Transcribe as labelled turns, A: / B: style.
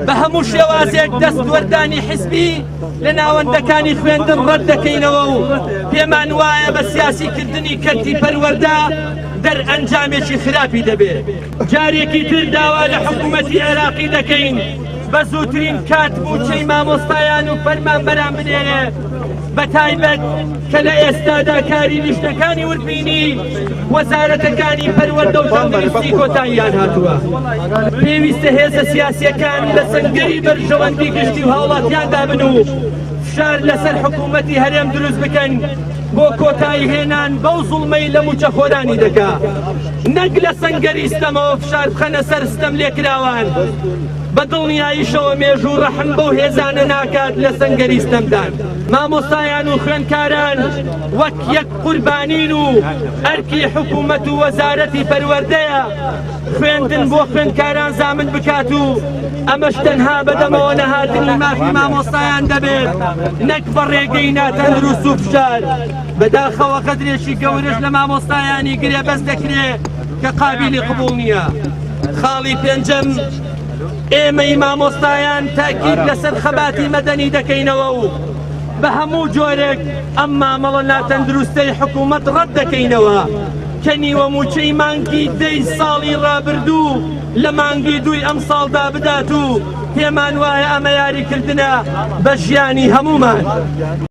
A: بە هەموو شێوازێک دەستوەردانی حیزبی لە ناوەندەکانی خوێندن ڕەت دەکەینەوە و پێمان وایە بە سیاسیکردنی کەرتی پەروەردە دەرئەنجامێکی خراپی دەبێت. جارێکی تر داوا لە حکوومەتی عێراقی دەکەین بە زووترین کات بووچەی مامۆستایان و فەرمانبەران بنێرێ، بە تایبەت کە لە ئێستادا کاری نیشتەکانی وربینی وەزارەتەکانی پەروەردە و تەندروستی کۆتاییان هاتووە. پێویستە هێزە سیاسیەکان لە سەنگەری بەرژەوەندی گشتی و هاوڵاتیاندا بن و فشار لەسەر حکوومەتی هەرێم دروست بکەن بۆ کۆتایی هێنان بەو زوڵمەی لە موچەخۆرانی دەکا، نەک لە سەنگەری ستەمەوە فشار بخەنە سەر ستەم لێکراوان. بە دڵنیاییشەوە مێژوو ڕەحم بەو هێزانە ناکات لە سەنگەری ستەمدان. مامۆستایان و خوێندکاران وەک یەک قوربانین و ئەرکی حکوومەت و وەزارەتی پەروەردەیە خوێندن بۆ خوێندکاران زامن بکات و ئەمەش تەنها بەدەمەوە نەهاتنی مافی مامۆستایان دەبێت، نەک بە ڕێگەی ناتەندروست و فشار. بەداخەوە قەدرێکی گەورەش لە مامۆستایانی گرێبەست دەکرێت کە قابلی قبوڵ نییە. خاڵی پێنجەم، ئێمەی مامۆستایان تاکید لەسەر خەباتی مەدەنی دەکەینەوە و بە هەموو جۆرێک ئەم مامەڵە ناتەندروستەی حکوومەت ڕەت دەکەینەوە کە نیوە موچەی مانگی 10 ساڵی ڕابردوو لە مانگی 2 ئەم ساڵدا بدات و پێمان وایە ئەمە یاریکردنە بە ژیانی هەمومان.